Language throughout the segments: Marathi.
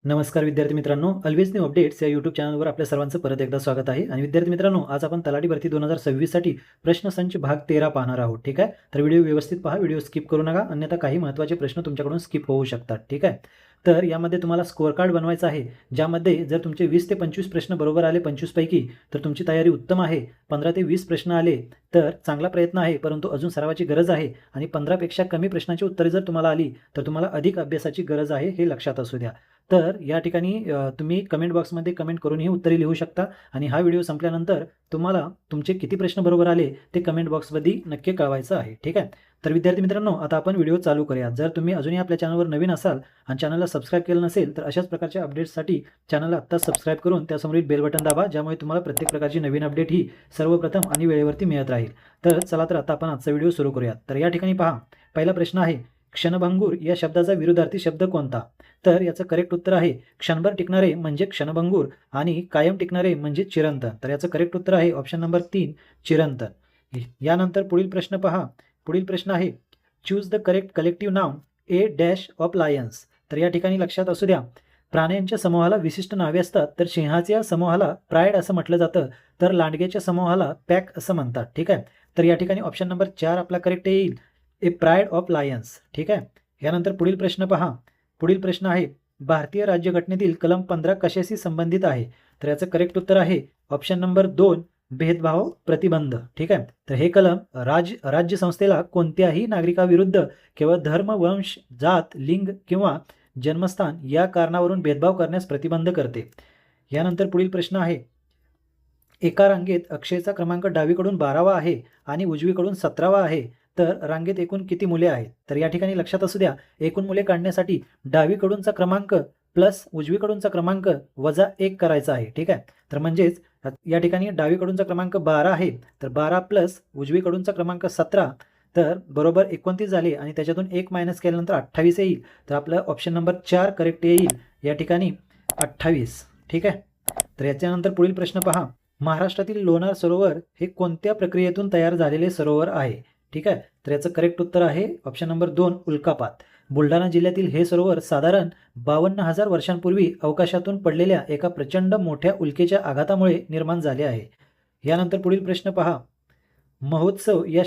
नमस्कार विद्यार्थी मित्रांनो, ऑलवेज न्यू अपडेट्स या यूट्यूब चॅनलवर आपल्या सर्वांचं परत एकदा स्वागत आहे. आणि विद्यार्थी मित्रांनो, आज आपण तलाठी भरती 2026 साठी प्रश्नसंच भाग 13 पाहणार आहोत. ठीक आहे, तर व्हिडिओ व्यवस्थित पहा, व्हिडिओ स्किप करू नका, अन्यथा काही महत्त्वाचे प्रश्न तुमच्याकडून स्किप होऊ शकतात. ठीक आहे, तर यामध्ये तुम्हाला स्कोअर कार्ड बनवायचं आहे, ज्यामध्ये जर तुमचे 20 ते 25 प्रश्न बरोबर आले 25 पैकी तर तुमची तयारी उत्तम आहे. 15 ते 20 प्रश्न आले तर चांगला प्रयत्न आहे, परंतु अजून सरावाची गरज आहे. आणि 15 पेक्षा कमी प्रश्नांची उत्तरे जर तुम्हाला आली तर तुम्हाला अधिक अभ्यासाची गरज आहे, हे लक्षात असू द्या. तर या ठिकाणी तुम्ही कमेंट बॉक्समध्ये कमेंट करूनही उत्तरे लिहू शकता. आणि हा व्हिडिओ संपल्यानंतर तुम्हाला तुमचे किती प्रश्न बरोबर आले ते कमेंट बॉक्समध्ये नक्की कळवायचं आहे. ठीक आहे, तर विद्यार्थी मित्रांनो, आता आपण व्हिडिओ चालू करूया. जर तुम्ही अजूनही आपल्या चॅनलवर नवीन असाल आणि चॅनलला सबस्क्राईब केलं नसेल तर अशाच प्रकारच्या अपडेट्ससाठी चॅनलला आत्ताच सबस्क्राईब करून त्यासमोरील बेल बटन दाबा, ज्यामुळे तुम्हाला प्रत्येक प्रकारची नवीन अपडेट ही सर्वप्रथम आणि वेळेवरती मिळत राहील. तर चला, तर आता आपण आजचा व्हिडिओ सुरू करूयात. तर या ठिकाणी पहा, पहिला प्रश्न आहे, क्षणभंगूर या शब्दाचा विरुद्धार्थी शब्द कोणता? तर याचं करेक्ट उत्तर आहे क्षणभर टिकणारे म्हणजे क्षणभंगूर आणि कायम टिकणारे म्हणजे चिरंतन. तर याचं करेक्ट उत्तर आहे ऑप्शन नंबर 3, चिरंतन. यानंतर पुढील प्रश्न पहा. पुढील प्रश्न आहे, choose the correct collective noun a dash of lions. तर या ठिकाणी लक्षात असू द्या, प्राण्यांच्या समूहाला विशिष्ट नावे असतात. तर सिंहाच्या समूहाला प्राईड असं म्हटलं जातं, तर लांडग्याच्या समूहाला पॅक असं म्हणतात. ठीक आहे, तर या ठिकाणी ऑप्शन नंबर 4 आपला करेक्ट येईल, ए प्राईड ऑफ लायन्स. ठीक आहे, यानंतर पुढील प्रश्न पहा. पुढील प्रश्न आहे, भारतीय राज्यघटनेतील कलम 15 कशाशी संबंधित आहे? तर याचं करेक्ट उत्तर आहे ऑप्शन नंबर 2, भेदभाव प्रतिबंध. ठीक आहे, तर हे कलम राज्य संस्थेला कोणत्याही नागरिकाविरुद्ध केवळ धर्म, वंश, जात, लिंग किंवा जन्मस्थान या कारणावरून भेदभाव करण्यास प्रतिबंध करते. यानंतर पुढील प्रश्न आहे, एका रांगेत अक्षयचा क्रमांक डावीकडून 12वा आहे आणि उजवीकडून 17वा आहे, तर रांगेत एकूण किती मुले आहेत? तर या ठिकाणी लक्षात असू द्या, एकूण मुले काढण्यासाठी डावीकडूनचा क्रमांक प्लस उजवीकडूनचा क्रमांक वजा 1 करायचा आहे. ठीक आहे, तर म्हणजेच या ठिकाणी डावीकडूनचा क्रमांक 12 आहे, तर 12 प्लस उजवीकडूनचा क्रमांक 17, तर बरोबर 29 झाले आणि त्याच्यातून 1 मायनस केल्यानंतर 28 येईल. तर आपलं ऑप्शन नंबर 4 करेक्ट येईल या ठिकाणी 28. ठीक आहे, तर याच्यानंतर पुढील प्रश्न पहा. महाराष्ट्रातील लोणार सरोवर हे कोणत्या प्रक्रियेतून तयार झालेले सरोवर आहे? ठीक आहे, तर याचं करेक्ट उत्तर आहे ऑप्शन नंबर 2, उल्कापात. बुलढाणा जिल्ह्यातील हे सरोवर साधारण 52,000 वर्षांपूर्वी अवकाशातून पडलेल्या एका प्रचंड मोठ्या उल्केच्या आघातामुळे निर्माण झाले आहे. यानंतर पुढील प्रश्न पहा. महोत्सव या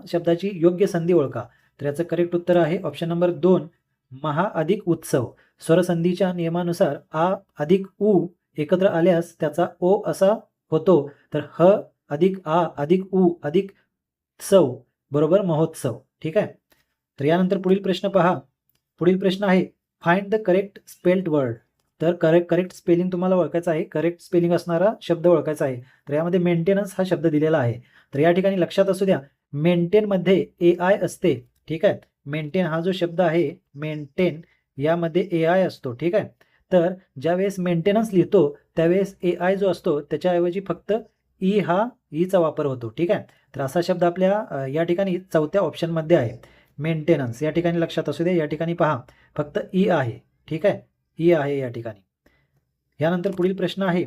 शब्दाची योग्य संधी ओळखा. तर याचं करेक्ट उत्तर आहे ऑप्शन नंबर 2, महा अधिक उत्सव. स्वरसंधीच्या नियमानुसार आ अधिक उ एकत्र आल्यास त्याचा ओ असा होतो, तर ह अधिक आ अधिक उ अधिक सव बरोबर महोत्सव. ठीक आहे, तर यानंतर पुढील प्रश्न पहा. पुढील प्रश्न आहे, find the correct spelled word. तर करेक्ट स्पेलिंग तुम्हाला ओळखायचं आहे, करेक्ट स्पेलिंग असणारा शब्द ओळखायचा आहे. तर यामध्ये मेंटेनन्स हा शब्द दिलेला आहे. तर या ठिकाणी लक्षात असू द्या, मेंटेनमध्ये AI असते. ठीक आहे, मेंटेन हा जो शब्द आहे, मेंटेन यामध्ये AI असतो. ठीक आहे, तर ज्यावेळेस मेंटेनन्स लिहितो त्यावेळेस AI जो असतो त्याच्याऐवजी फक्त ईचा वापर होतो. ठीक आहे, तर असा शब्द आपल्या या ठिकाणी 4थ्या ऑप्शनमध्ये आहे, मेंटेनन्स. या ठिकाणी लक्षात असू दे, या ठिकाणी पहा फक्त ई आहे. ठीक आहे, ई आहे या ठिकाणी. यानंतर पुढील प्रश्न आहे,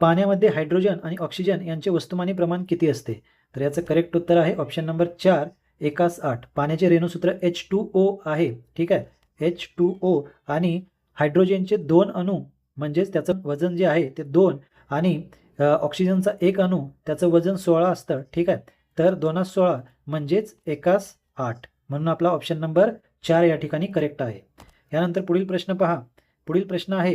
पाण्यामध्ये हायड्रोजन आणि ऑक्सिजन यांचे वस्तुमानी प्रमाण किती असते? तर याचं करेक्ट उत्तर आहे ऑप्शन नंबर 4, 1:8. पाण्याचे रेणुसूत्र H2O आहे. ठीक आहे, H2O आणि हायड्रोजनचे 2 अणू म्हणजेच त्याचं वजन जे आहे ते 2 आणि ऑक्सिजनचा 1 अणू त्याचं वजन 16 असतं. ठीक आहे, तर 2:16 म्हणजेच 1:8, म्हणून आपला ऑप्शन नंबर 4 या ठिकाणी करेक्ट आहे. यानंतर पुढील प्रश्न पहा. पुढील प्रश्न आहे,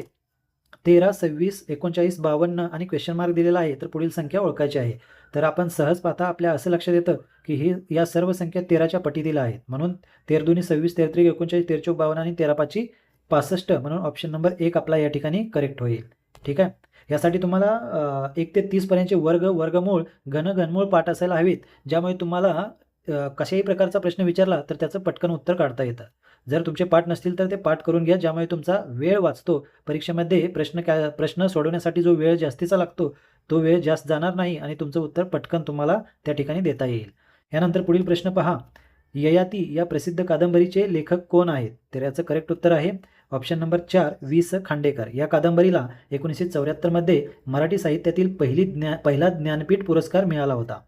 13, 26, 39, 52 आणि क्वेश्चन मार्क दिलेला आहे, तर पुढील संख्या ओळखायची आहे. तर आपण सहज पाहता आपल्या असं लक्षात येतं की या सर्व संख्या 13च्या पटीतील आहेत, म्हणून 13 दुनी 26, 33, 39, 13 चौक 52 आणि 13 पाची 65, म्हणून ऑप्शन नंबर 1 आपला या ठिकाणी करेक्ट होईल. ठीक आहे, यासाठी तुम्हाला 1 ते 30 पर्यंतचे वर्गमूळ, घनमूळ पाठ असायला हवेत, ज्यामुळे तुम्हाला कशाही प्रकारचा प्रश्न विचारला तर त्याचं पटकन उत्तर काढता येतं. जर तुमचे पाठ नसतील तर ते पाठ करून घ्या, ज्यामुळे तुमचा वेळ वाचतो. परीक्षेमध्ये प्रश्न सोडवण्यासाठी जो वेळ जास्तीचा लागतो तो वेळ जास्त जाणार नाही आणि तुमचं उत्तर पटकन तुम्हाला त्या ठिकाणी देता येईल. यानंतर पुढील प्रश्न पहा. ययाती या प्रसिद्ध कादंबरीचे लेखक कोण आहेत? तर याचं करेक्ट उत्तर आहे ऑप्शन नंबर 4, वि.स. खांडेकर. या कादंबरीला 1974 मध्ये मराठी साहित्यातील पहिला ज्ञानपीठ पुरस्कार मिळाला होता.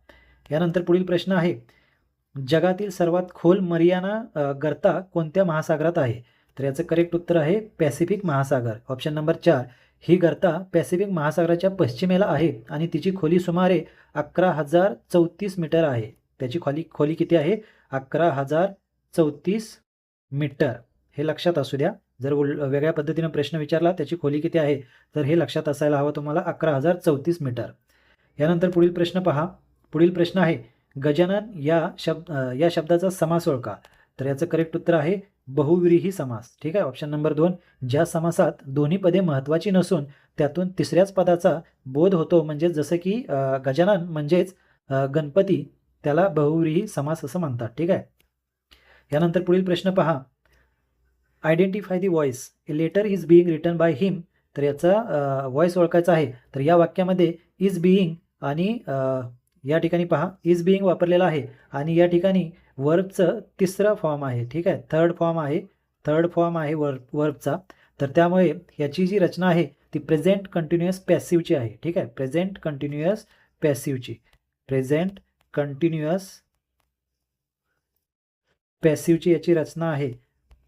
यानंतर पुढील प्रश्न आहे, जगातील सर्वात खोल मरियाना गर्ता कोणत्या महासागरात आहे? तर याचं करेक्ट उत्तर आहे पॅसिफिक महासागर. Option number 4. ही गर्ता पॅसिफिक महासागराच्या पश्चिमेला आहे आणि तिची खोली सुमारे 11,034 मीटर आहे. त्याची खोली किती आहे? 11,034 मीटर. हे लक्षात असू द्या. जर वेगळ्या पद्धतीने प्रश्न विचारला त्याची खोली किती आहे तर हे लक्षात असायला हवं तुम्हाला, 11,034 मीटर. यानंतर पुढील प्रश्न पहा. पुढील प्रश्न आहे गजानन या शब्दाचा समास ओळखा. तर याचं करेक्ट उत्तर आहे बहुव्रीही समास. ठीक आहे. Option number 2. ज्या समासात दोन्ही पदे महत्त्वाची नसून त्यातून तिसऱ्याच पदाचा बोध होतो, म्हणजे जसं की गजानन म्हणजेच गणपती, त्याला बहुव्रीही समास असं म्हणतात. ठीक आहे. यानंतर पुढील प्रश्न पहा. Identify the voice, a letter is being written by him. तर याचा व्हॉइस ओळखायचा आहे. तर या वाक्यामध्ये इज बिईंग आणि या ठिकाणी पहा इज बिईंग वापरलेला आहे आणि या ठिकाणी वर्बचं तिसरा फॉर्म आहे. ठीक आहे. थर्ड फॉर्म आहे वर्बचा. तर त्यामुळे याची जी रचना आहे ती प्रेझेंट कंटिन्युअस पॅसिव्हची आहे. ठीक आहे. प्रेझेंट कंटिन्युअस पॅसिव्हची याची रचना आहे.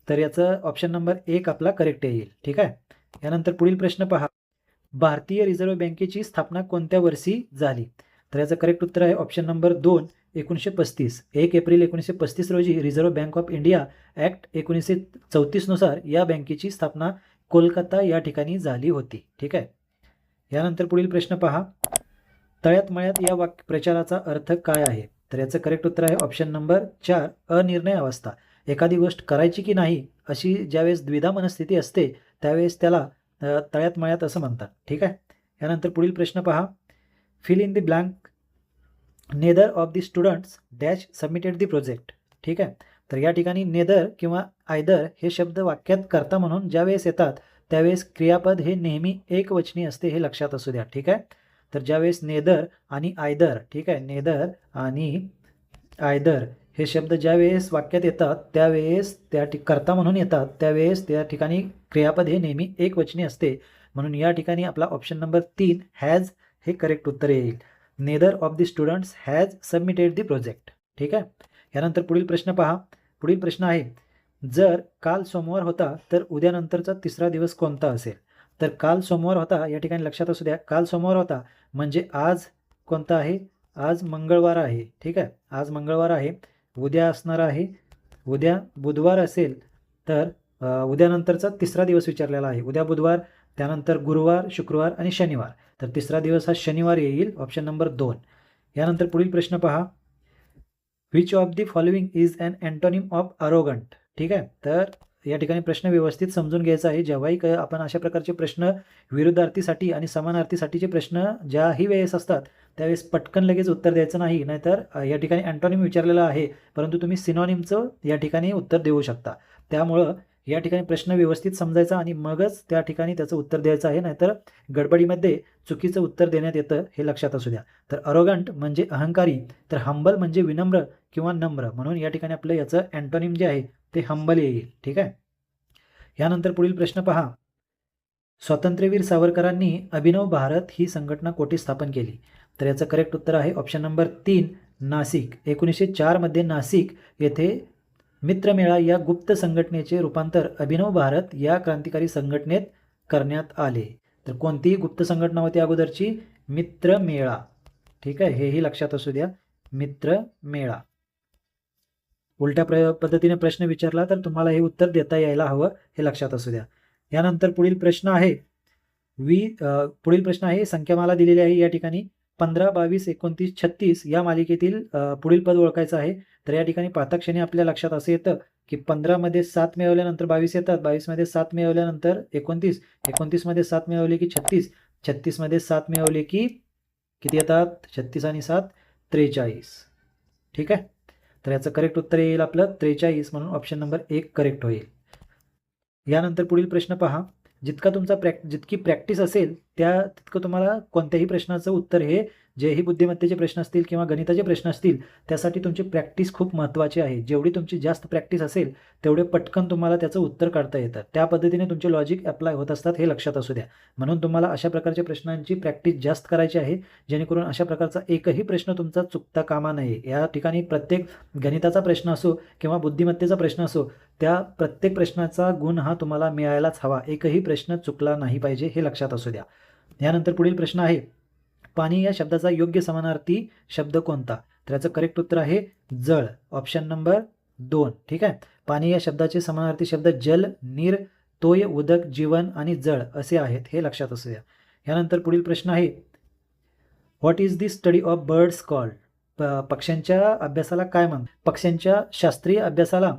तर याचं ऑप्शन नंबर 1 आपला करेक्ट येईल. ठीक आहे. यानंतर पुढील प्रश्न पहा. भारतीय रिझर्व्ह बँकेची स्थापना कोणत्या वर्षी झाली? तर याचं करेक्ट उत्तर आहे ऑप्शन नंबर 2, 1935. 1 एप्रिल 1935 रोजी reserve bank of India act 1934 नुसार या बँकेची स्थापना कोलकाता या ठिकाणी झाली होती. ठीक आहे. यानंतर पुढील प्रश्न पहा. तळ्यात मळ्यात या प्रचाराचा अर्थ काय आहे? तर याचं करेक्ट उत्तर आहे ऑप्शन नंबर 4, अनिर्णय अवस्था. एखादी गोष्ट करायची की नाही अशी ज्यावेळेस द्विधा मनस्थिती असते त्यावेळेस त्याला तळ्यात मळ्यात असं म्हणतात. ठीक आहे. यानंतर पुढील प्रश्न पहा. Fill in the blank. Neither of the students dash submitted the project. ठीक आहे. तर या ठिकाणी नेदर किंवा आयदर हे शब्द वाक्यात कर्ता म्हणून ज्यावेळेस येतात त्यावेळेस क्रियापद हे नेहमी एकवचनी असते, हे लक्षात असू द्या. ठीक आहे. तर ज्यावेळेस नेदर आणि आयदर, ठीक आहे, नेदर आणि आयदर हे शब्द ज्यावेळेस वाक्यात येतात त्यावेळेस कर्ता म्हणून येतात त्यावेळेस त्या ठिकाणी क्रियापद हे नेहमी एकवचनी असते. म्हणून या ठिकाणी आपला ऑप्शन नंबर 3 हॅज हे करेक्ट उत्तर येईल. Neither of the students has submitted the project. ठीक आहे. यानंतर पुढील प्रश्न पहा. पुढील प्रश्न आहे जर काल सोमवार होता तर उद्यानंतरचा तिसरा दिवस कोणता असेल? तर काल सोमवार होता या ठिकाणी लक्षात असू द्या. काल सोमवार होता म्हणजे आज कोणता आहे? आज मंगळवार आहे. ठीक आहे. आज मंगळवार आहे. उद्या असणार आहे, उद्या बुधवार असेल तर उद्यानंतरचा तिसरा दिवस विचारलेला आहे. उद्या बुधवार, त्यानंतर गुरुवार, शुक्रवार आणि शनिवार. तर तिसरा दिवस हा शनिवार येईल. Option number 2. यानंतर पुढील प्रश्न पहा. Which of the following is an antonym of arrogant. ठीक आहे. तर या ठिकाणी प्रश्न व्यवस्थित समजून घ्यायचा आहे. जेव्हाही आपण अशा प्रकारचे प्रश्न विरुद्धार्थीसाठी आणि समानार्थीसाठीचे प्रश्न ज्याही वेळेस असतात त्यावेळेस पटकन लगेच उत्तर द्यायचं नाही. नाहीतर या ठिकाणी अँटोनिम विचारलेला आहे परंतु तुम्ही सिनॉनिमचं या ठिकाणी उत्तर देऊ शकता. त्यामुळं या ठिकाणी प्रश्न व्यवस्थित समजायचा आणि मगच त्या ठिकाणी त्याचं उत्तर द्यायचं आहे. नाहीतर गडबडीमध्ये चुकीचं उत्तर देण्यात येतं, हे लक्षात असू द्या. तर अरोगंट म्हणजे अहंकारी, तर हंबल म्हणजे विनम्र किंवा नम्र. म्हणून या ठिकाणी आपलं याचं अँटोनिम जे आहे ते हंबल येईल. ठीक आहे. यानंतर पुढील प्रश्न पहा. स्वातंत्र्यवीर सावरकरांनी अभिनव भारत ही संघटना कोठे स्थापन केली? तर याचं करेक्ट उत्तर आहे ऑप्शन नंबर 3, नाशिक. 1904 मध्ये नाशिक येथे मित्रमेळा या गुप्त संघटनेचे रूपांतर अभिनव भारत या क्रांतिकारी संघटनेत करण्यात आले. तर कोणतीही गुप्त संघटना होती अगोदरची? मित्रमेळा. ठीक आहे. हेही लक्षात असू द्या. मित्रमेळा. उलट्या पद्धतीने प्रश्न विचारला तर तुम्हाला हे उत्तर देता यायला हवं, हे लक्षात असू द्या. यानंतर पुढील प्रश्न आहे संख्यामाला दिलेली आहे या ठिकाणी 15, 22, 29, 36 या मालिकेतील पुढील पद ओळखायचं आहे. तर या ठिकाणी पाहताक्षणी आपल्या लक्षात असं येतं की 15 मध्ये 7 मिळवल्यानंतर 22 येतात, 22 मध्ये 7 मिळवल्यानंतर 29, 29 मध्ये 7 मिळवले की 36, 36 मध्ये 7 मिळवले की किती येतात? 36 आणि 7 43. ठीक आहे. तर याचं करेक्ट उत्तर येईल आपलं 43. म्हणून ऑप्शन नंबर 1 करेक्ट होईल. यानंतर पुढील प्रश्न पहा. जितकी प्रॅक्टिस असेल तितकं तुम्हाला कोणत्याही प्रश्नाचं उत्तर हे जेही बुद्धिमत्तेचे प्रश्न असतील किंवा गणिताचे प्रश्न असतील त्यासाठी तुमची प्रॅक्टिस खूप महत्त्वाची आहे. जेवढी तुमची जास्त प्रॅक्टिस असेल तेवढे पटकन तुम्हाला त्याचं उत्तर काढता येतं. त्या पद्धतीने तुमचे लॉजिक अप्लाय होत असतात हे लक्षात असू द्या. म्हणून तुम्हाला अशा प्रकारच्या प्रश्नांची प्रॅक्टिस जास्त करायची आहे जेणेकरून अशा प्रकारचा एकही प्रश्न तुमचा चुकता कामा नये. या ठिकाणी प्रत्येक गणिताचा प्रश्न असो किंवा बुद्धिमत्तेचा प्रश्न असो त्या प्रत्येक प्रश्नाचा गुण हा तुम्हाला मिळायलाच हवा. एकही प्रश्न चुकला नाही पाहिजे हे लक्षात असू द्या. यानंतर पुढील प्रश्न आहे, पाणी या शब्दाचा योग्य समानार्थी शब्द कोणता? तर याचं करेक्ट उत्तर आहे जळ. Option number 2. ठीक आहे. पाणी या शब्दाचे समानार्थी शब्द जल, नीर, तोय, उदक, जीवन आणि जळ असे आहेत हे लक्षात असू द्या. यानंतर पुढील प्रश्न आहे, what is the study of birds called? पक्ष्यांच्या अभ्यासाला काय म्हणतात? पक्ष्यांच्या शास्त्रीय अभ्यासाला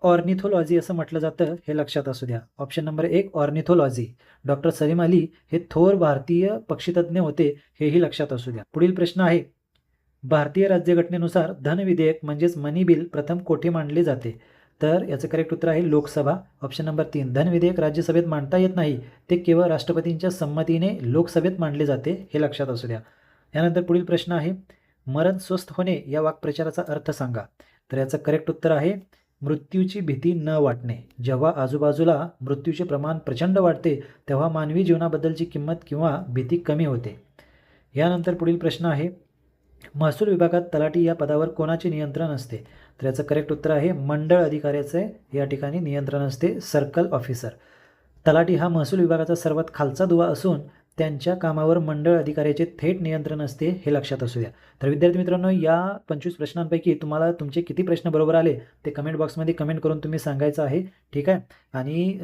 ऑर्निथोलॉजी असं म्हटलं जातं हे लक्षात असू द्या. Option number 1 ornithology. Doctor Salim Ali हे थोर भारतीय पक्षीतज्ञ होते हेही लक्षात असू द्या. पुढील प्रश्न आहे, भारतीय राज्यघटनेनुसार धन विधेयक म्हणजेच मनी बिल प्रथम कोठे मांडले जाते? तर याचं करेक्ट उत्तर आहे लोकसभा. ऑप्शन नंबर 3 धन विधेयक राज्यसभेत मांडता येत नाही, ते केवळ राष्ट्रपतींच्या संमतीने लोकसभेत मांडले जाते हे लक्षात असू द्या. यानंतर पुढील प्रश्न आहे, मरण स्वस्थ होणे या वाक्प्रचाराचा अर्थ सांगा. तर याचं करेक्ट उत्तर आहे मृत्यूची भीती न वाटणे. जेव्हा आजूबाजूला मृत्यूचे प्रमाण प्रचंड वाढते तेव्हा मानवी जीवनाबद्दलची किंमत किंवा भीती कमी होते. यानंतर पुढील प्रश्न आहे, महसूल विभागात तलाठी या पदावर कोणाचे नियंत्रण असते? तर याचं करेक्ट उत्तर आहे मंडळ अधिकाऱ्याचे या ठिकाणी नियंत्रण असते, सर्कल ऑफिसर. तलाठी हा महसूल विभागाचा सर्वात खालचा दुवा असून त्यांच्या कामावर मंडळ अधिकाऱ्याचे थेट नियंत्रण असते हे लक्षात असू द्या. तर विद्यार्थी मित्रांनो, या 25 प्रश्नांपैकी तुम्हाला तुमचे किती प्रश्न बरोबर आले ते कमेंट बॉक्समध्ये कमेंट करून तुम्ही सांगायचं आहे. ठीक आहे. आणि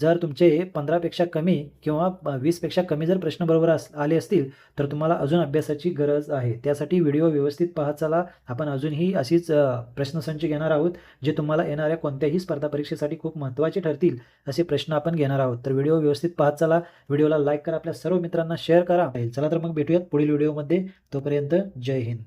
जर तुमचे 15पेक्षा कमी किंवा 20पेक्षा कमी जर प्रश्न बरोबर आले असतील तर तुम्हाला अजून अभ्यासाची गरज आहे. त्यासाठी व्हिडिओ व्यवस्थित पाहत चला. आपण अजूनही अशीच प्रश्नसंच घेणार आहोत जे तुम्हाला येणाऱ्या कोणत्याही स्पर्धा परीक्षेसाठी खूप महत्त्वाचे ठरतील असे प्रश्न आपण घेणार आहोत. तर व्हिडिओ व्यवस्थित पाहत चला. व्हिडिओला लाईक करा, आपल्या सर्व मित्रांना शेअर करा. चला तर मग भेटूयात पुढील व्हिडिओमध्ये. तोपर्यंत जय हिंद.